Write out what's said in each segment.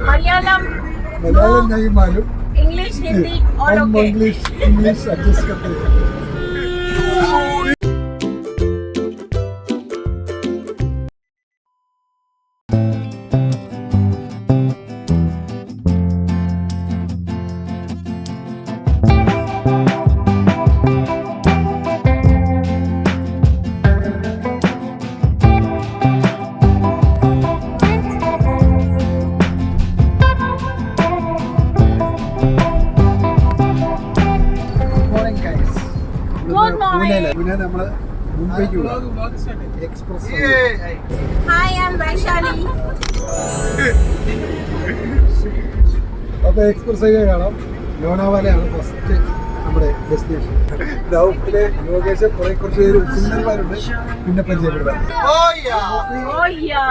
मलयालम नहीं मालूम. इंग्लिश हिंदी और हम ओके इंग्लिश एडजस्ट करते हैं. പിന്നെ നമ്മള് മുംബൈക്ക് express. Hi I am Vaishali അപ്പൊ എക്സ്പ്രസ് ഹൈവേ കാണാം. ലോനാവാലയാണ് ഫസ്റ്റ് നമ്മുടെ ഡെസ്റ്റിനേഷൻ. നൗഫിലെ യോഗേഷ് കുറച്ച് പേര് സുന്ദരന്മാരുണ്ട്. പിന്നെ പരിചയപ്പെടുത്താം. ओ या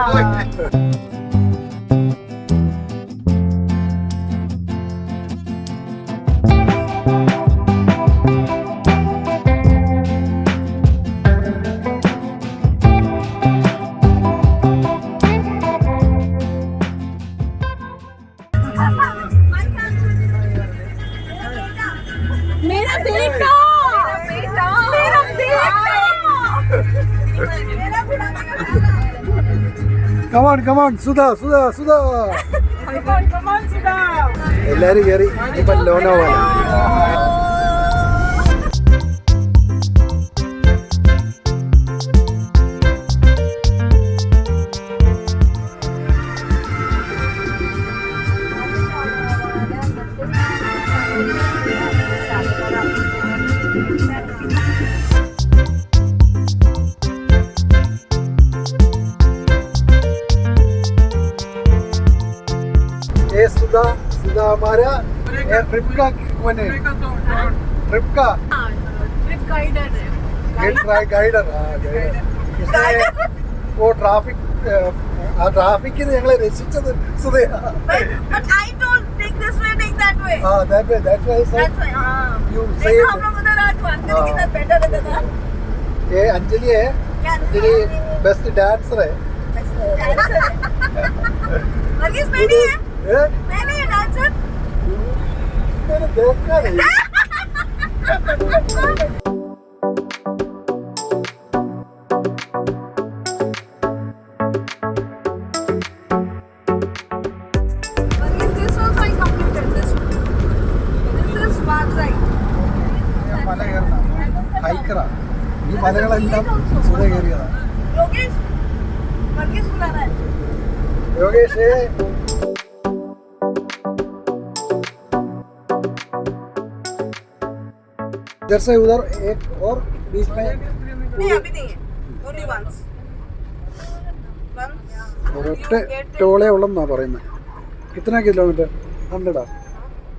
मेरा बेटा मेरा बेटा come on Sudha come on Sudha എല്ലാരും കയറി. ഇപ്പൊ ലോനാവാല. सुधा हमारा ट्रिप का बने. ट्रिप का ट्रिप गाइडर ഗൈഡർ. ഓ ട്രാഫിക്കിന് ഞങ്ങളെ രക്ഷിച്ചത് സുധയാ. but I don't take this way take that way that's why I said you say it. हम लोग उधर आज अंकल कितना बेटर रहता था. ये अंजलि है. अंजलि बेस्ट डांसर है. वर्गीस मैं नहीं है ए? मैं नहीं डांसर. मैंने देखा नहीं. മല കയറുന്ന ഹൈക്കറാ. ഈ മലകളെല്ലാം സുധ കയറിയതാണ്. യോഗേഷ് इधर से उधर एक और बीच में नहीं अभी नहीं है only once ഒരൊറ്റ ടോളേ ഉള്ളെന്നാ പറയുന്നത്. കിतना കിലോമീറ്റർ? 100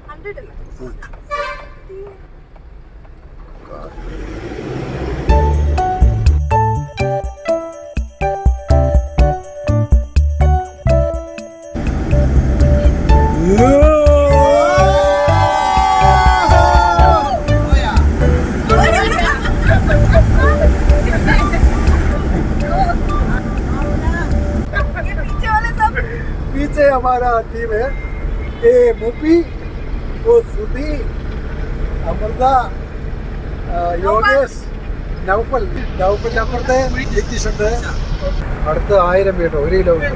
100 पीछे हमारा टीम है. ए मुपी वो सुधी अमृता യോഗേഷ് നൗഫലിന്റെ അപ്പുറത്തെ യതീഷ് ഉണ്ട്. അടുത്ത് 1000 metre 1 kilometre.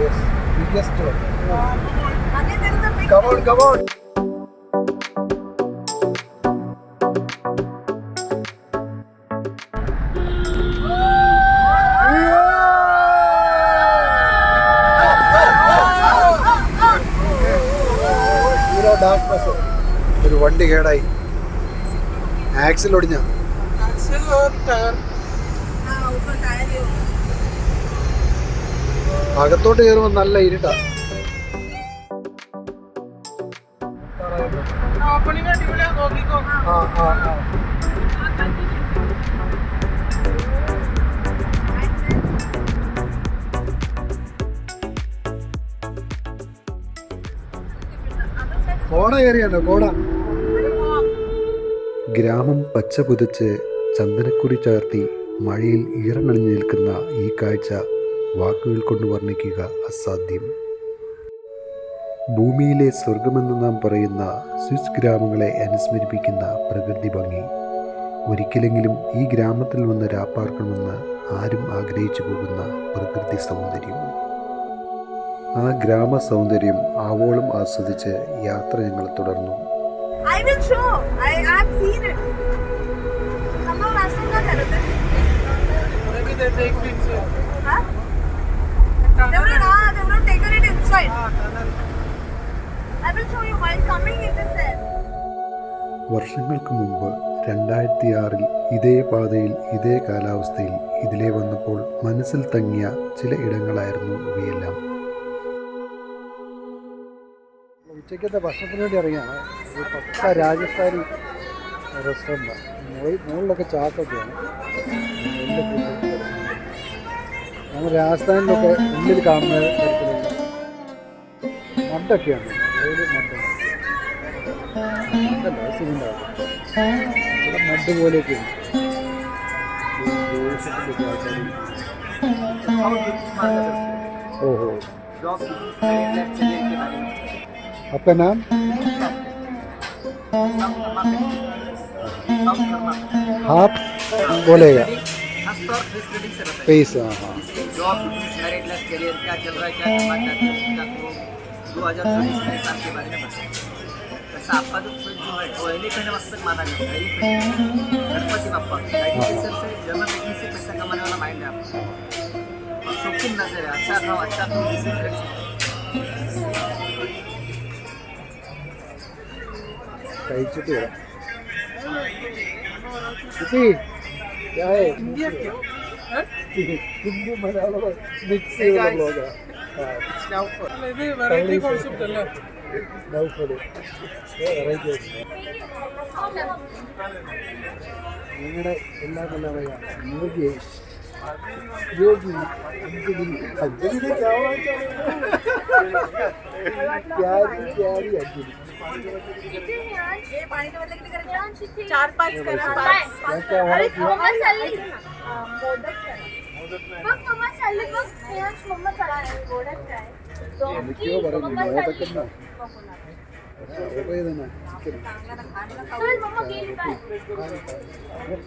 Yes biggest one. Come on darkness. ഒരു വണ്ടി കേടായി. ആക്സിൽ ഒടിഞ്ഞ. അകത്തോട്ട് കയറുമ്പോൾ നല്ല ഇരുട്ടാ. കോട കയറിയാണ്ടോ കോട. ഗ്രാമം പച്ച പുതച്ച് ചന്ദനക്കുറി ചേർത്തി മഴയിൽ ഈറനണിഞ്ഞു നിൽക്കുന്ന ഈ കാഴ്ച വാക്കുകൾ കൊണ്ട് വർണ്ണിക്കുക അസാധ്യം. ഭൂമിയിലെ സ്വർഗമെന്ന് നാം പറയുന്ന സ്വിസ് ഗ്രാമങ്ങളെ അനുസ്മരിപ്പിക്കുന്ന പ്രകൃതി ഭംഗി. ഒരിക്കലെങ്കിലും ഈ ഗ്രാമത്തിൽ വന്ന് രാപ്പാർക്കണമെന്ന് ആരും ആഗ്രഹിച്ചു പോകുന്ന പ്രകൃതി സൗന്ദര്യം. ആ ഗ്രാമ സൗന്ദര്യം ആവോളം ആസ്വദിച്ച് യാത്ര ഞങ്ങൾ തുടർന്നു. I will show. I have seen it. हम लोग रास्ते में क्या कर रहे थे? Maybe they take picture. हाँ? They would have taken it inside. I will show you while coming. It is there. വർഷങ്ങൾക്ക് മുമ്പ് 2006 ഇതേ പാതയിൽ ഇതേ കാലാവസ്ഥയിൽ ഇതിലേ വന്നപ്പോൾ മനസ്സിൽ തങ്ങിയ ചില ഇടങ്ങളായിരുന്നു ഇവയെല്ലാം. ഉച്ചയ്ക്കത്തെ ഭക്ഷണത്തിന് വേണ്ടി ഇറങ്ങിയാണ്. ഒരു പക്ക രാജസ്ഥാനി റെസ്റ്റോറൻറ്റാണ്. മുകളിലൊക്കെ ചാക്കൊക്കെയാണ്. നമ്മൾ രാജസ്ഥാനിലൊക്കെ ഉള്ളിൽ കാണുന്ന തരത്തിലുള്ള മഡൊക്കെയാണ്. മഡല്ല സിമെൻ്റാണ്. ഇവിടെ മഡ് പോലെയൊക്കെയാണ്. ഓഹോ. आपका नाम? हाफ बोलेगा पैसा. हाँ, जॉब मैरिड लाइफ करियर क्या चल रहा है, क्या करना चाहते हो, क्या तो 2024 के साल के बारे में बताइए. वैसे आपका जो है वो एलिफेंट मस्तक माना जाता है. एलिफेंट गणपति बाप्पा एजुकेशन से जन्म देखने से पैसा कमाने वाला माइंड है आपका. और शौकीन नजर है. अच्छा खाओ, अच्छा खाओ, इसी तरह से കഴിച്ചിട്ട് വരാം. क्या है? ഹിന്ദി മലയാളം മിക്സ് ചെയ്തുള്ള ബ്ലോഗാണ്. ഇത് വെറൈറ്റി കോൺസെപ്റ്റ് അല്ലേ? നിങ്ങളുടെ എല്ലാ നല്ല പറയാം. യോഗേഷ് യോഗി അഞ്ജലി അഞ്ജലി प्यारी अंजलि. ये पानी का मतलब कितने करेंगे? 4-5 करा. क्या हुआ? मम्मा चालली बघ मम्मा चालली बघ स्नेहाच मम्मा चालली गोडच काय क्यों बरं मोदक ना चिकन चल मम्मा गेली काय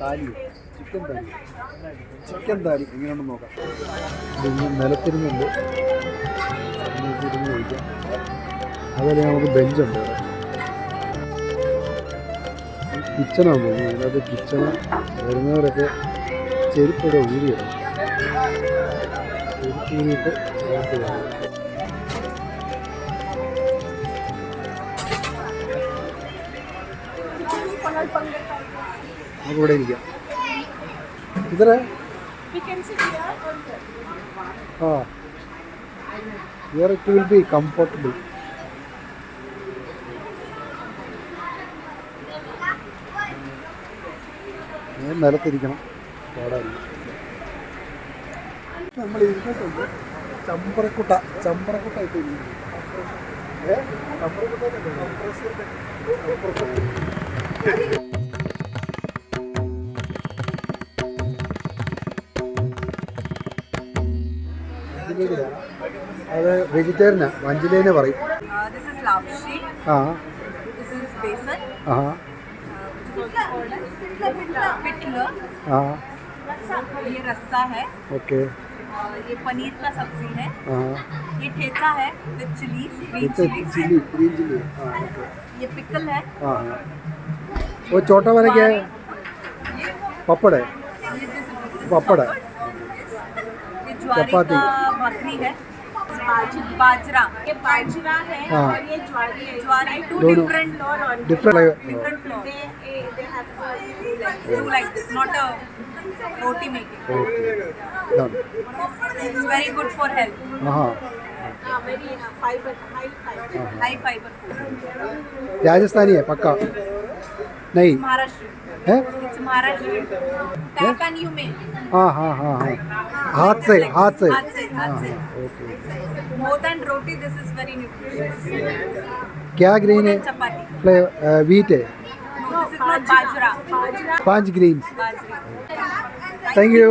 താലി ചിക്കൻ താലി എങ്ങനെയാണെന്ന് നോക്കാം. ഇതിങ്ങനെ നിലത്തിരുന്നുണ്ട്. ഇരുന്ന് കഴിക്കാം. അതുപോലെ നമുക്ക് ബെഞ്ചുണ്ട്. കിച്ചണാണ് തോന്നുന്നു. അതിനകത്ത് കിച്ചണ് വരുന്നവരൊക്കെ ചെരുപ്പിടെ ഊരിയിടും. ചെരുപ്പ് ഊരിയിട്ട് നമുക്ക് ഇവിടെ ഇരിക്കാം. ഇതര ആ here it will be comfortable. നിലത്തിരിക്കണം. പാടാറില്ല. നമ്മൾ ഇരുന്നിട്ടുണ്ട്. ചമ്പറക്കുട്ട ചമ്പറക്കുട്ടായിട്ട് ഇരിക്കുന്നു. അത് വെജിറ്റേറിയനാ. വഞ്ചിലേനെ പറയും. This is lapshi. ആ This is besan. ആ पिटला. ആ ये रस्सा है. ഓക്കെ. ये पनीर का सब्जी है. ആ ये ठेचा है विद चिली, ग्रीन ഇത് चिली. Chilli green chilli. ആ ഓക്കെ. ये पिकल है. ആ ഓ ചോട്ട വരയ്ക്ക് പപ്പട ये this പപ്പട. ये ज्वारी चपाती. का भाकरी है. बाजरा. ये बाजरा है हाँ. और ये ज्वारी है. ज्वारी टू दोनों. different different different flour. they have Do like this, not a roti making. Okay. ഇതാണ്. It's very good for health. Aaha very fiber high fiber. High fiber food. രാജസ്ഥാനിയെ പക്ക नहीं Maharashtra. है. It's Maharashtra. Tap and you make. हाँ हाँ हाँ हाँ हाथ से हाथ से. हाँ okay. More than roti, this is very nutritious. क्या ग्रीन है? Chapati. फ्लेवर वीट है. No, this is not bajra. 5 greens. Bajra. Thank you.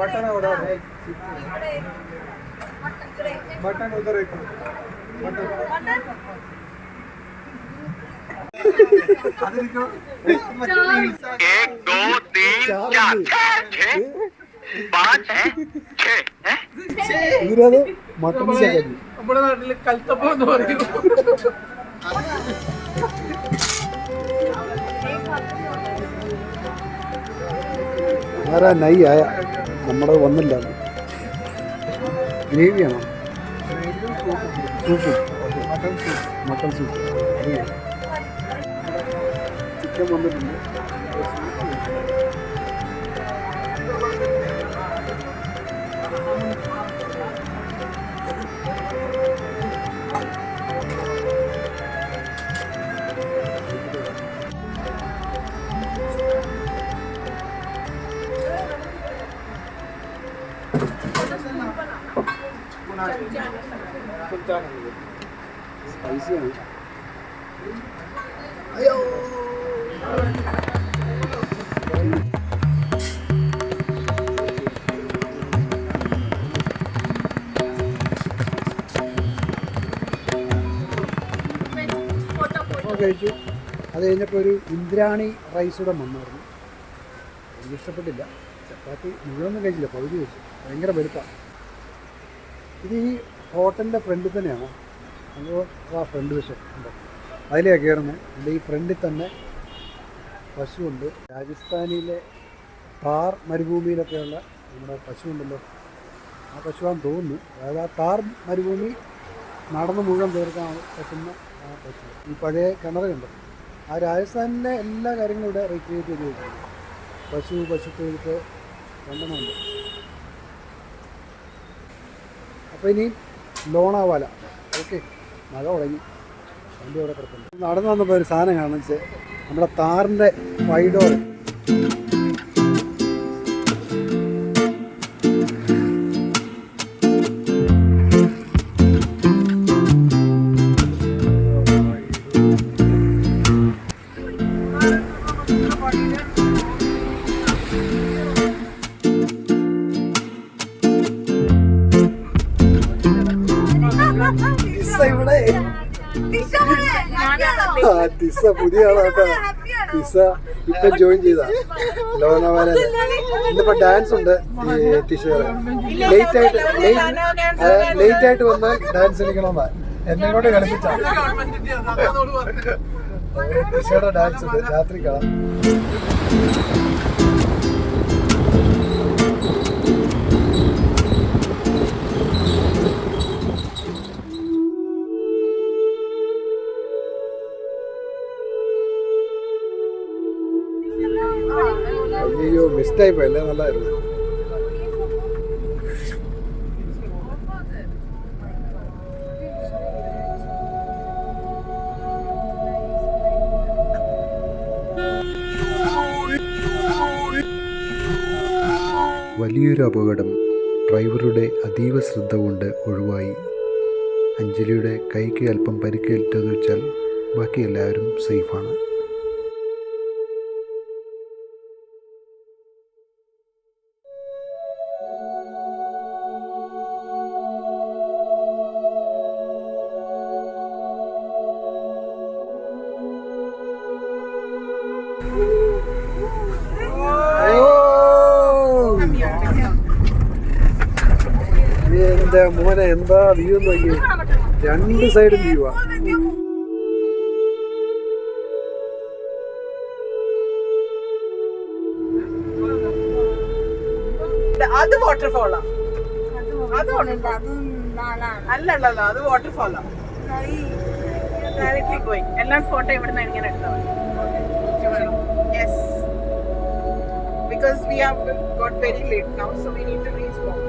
Butter और मटन उधर एक मटन एक दो तीन चार छः पाँच है छः ഇതിനത് മട്ടൺ ശകലി നമ്മുടെ നാട്ടില് കൽത്തപ്പം എന്ന് പറയും. ആരാ നൈ ആയ നമ്മുടെ വന്നില്ല ഗ്രേവിയാണോ സൂപ്പ് മട്ടൺ സൂപ്പ് ചിക്കൻ വന്നിട്ടുണ്ട് സ്പൈസിയാണ് കഴിച്ചു. അത് കഴിഞ്ഞപ്പോൾ ഒരു ഇന്ദ്രാണി റൈസ് കൂടെ വന്നായിരുന്നു. എനിക്ക് ഇഷ്ടപ്പെട്ടില്ല. ചപ്പാത്തി മുഴുവനൊന്നും കഴിച്ചില്ല, പകുതി കഴിച്ചു. ഭയങ്കര വെളുപ്പാണ്. ഇത് ഈ ഹോട്ടലിൻ്റെ ഫ്രണ്ടിൽ തന്നെയാണ്. അപ്പോൾ ആ ഫ്രണ്ട് വശം ഉണ്ട്, അതിലാണ് കയറുന്നത്. എൻ്റെ ഈ ഫ്രണ്ടിൽ തന്നെ പശുവുണ്ട്. രാജസ്ഥാനിലെ താർ മരുഭൂമിയിലൊക്കെയുള്ള നമ്മുടെ പശുവുണ്ടല്ലോ, ആ പശുവാന്ന് തോന്നുന്നു. അതായത് ആ താർ മരുഭൂമി നടന്ന് മുഴുവൻ തീർക്കാൻ പറ്റുന്ന ആ പശു. ഈ പഴയ കിണറുണ്ട്, ആ രാജസ്ഥാനിലെ എല്ലാ കാര്യങ്ങളും ഇവിടെ റീക്രിയേറ്റ് ചെയ്ത് വെച്ചിട്ടുണ്ട്. പശുത്തൊഴുത്ത് രണ്ടെണ്ണമുണ്ട്. അപ്പോൾ ഇനി ലോണാവാല. ഓക്കെ, മഴ തുടങ്ങി, വണ്ടി അവിടെ കിടക്കുന്നു. നടന്നു വന്നപ്പോൾ ഒരു സാധനം കാണുന്ന വെച്ചാൽ നമ്മുടെ താറിൻ്റെ വൈഡോർ. ടിസ പുതിയ ആളാട്ടോ. ടിസ ഇപ്പം ജോയിൻ ചെയ്താ ലോനാവാല. ഇന്നിപ്പോ ഡാൻസ് ഉണ്ട്. ടിഷ ലേറ്റ് ആയിട്ട് വന്നാൽ ഡാൻസ് കളിക്കണമെന്നാ എന്നെ കൊണ്ട് കളിപ്പിച്ച. ടിഷയുടെ ഡാൻസ് ഉണ്ട്, രാത്രി കാണാം. അയ്യോ, മിസ്റ്റായി പോയല്ലേ, നല്ലതായിരുന്നു. വലിയൊരു അപകടം ഡ്രൈവറുടെ അതീവ ശ്രദ്ധ കൊണ്ട് ഒഴിവായി. അഞ്ജലിയുടെ കൈക്ക് അല്പം പരിക്കേറ്റതെന്ന് വെച്ചാൽ ബാക്കി എല്ലാവരും സേഫാണ്. എന്റെ മോനെ എന്താ വ്യൂ നോക്കി, രണ്ട് സൈഡും വ്യൂവാ. അത് വാട്ടർഫോളാ, അല്ലല്ലോ, അത് വാട്ടർഫോളാ. Directly going. എല്ലാം ഫോട്ടോ ഇവിടുന്ന് ഇങ്ങനെ എടുത്താൽ മതി. Yes, because we have got very late now, so we need to reach home.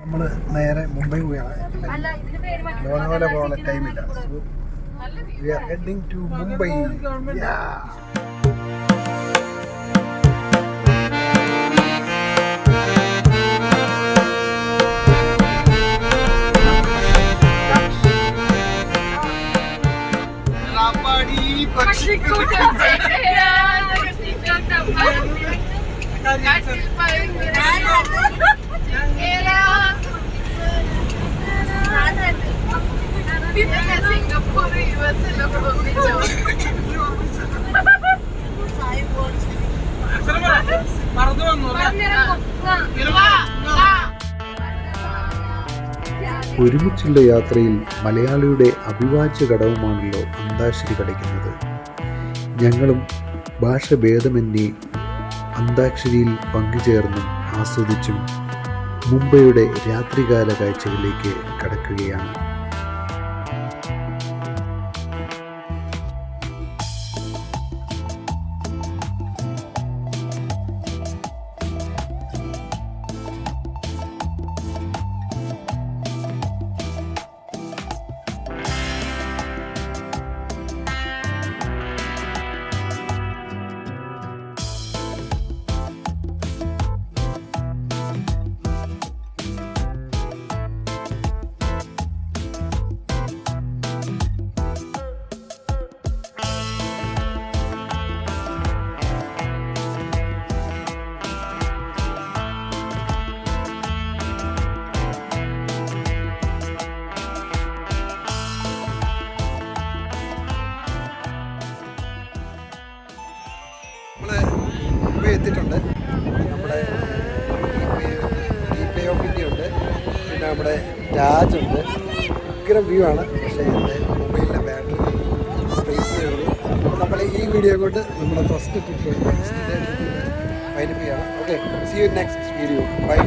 നമ്മള് നേരെ മുംബൈ പോയാണ്. ലോനാവാല പോകാനുള്ള ടൈമില്ല. So we are heading to Mumbai. Yeah. पक्षी സിംഗപ്പൂർ US ഒക്കെ ഒന്നിച്ചോ ഒരുമിച്ചുള്ള യാത്രയിൽ മലയാളിയുടെ അവിഭാജ്യ ഘടകമാണല്ലോ അന്താക്ഷരി കളിക്കുന്നത്. ഞങ്ങളും ഭാഷഭേദമന്യേ അന്താക്ഷരിയിൽ പങ്കുചേർന്നും ആസ്വദിച്ചും മുംബൈയുടെ രാത്രികാല കാഴ്ചകളിലേക്ക് കടക്കുകയാണ്. നമ്മൾ മുംബൈ എത്തിയിട്ടുണ്ട്. നമ്മുടെ പേ ഓഫ് ഇന്ത്യ ഉണ്ട്, പിന്നെ നമ്മുടെ രാജ് ഉണ്ട്. ഭയങ്കര വ്യൂ ആണ്. പക്ഷേ എൻ്റെ മൊബൈലിലെ ബാറ്ററി സ്പേസ് കയറുന്നു. അപ്പോൾ നമ്മൾ ഈ വീഡിയോ കൊണ്ട് നമ്മുടെ ഫസ്റ്റ് ട്രിപ്പ് വൈൻഡപ്പ് ചെയ്യണം. Okay, see you next video. By.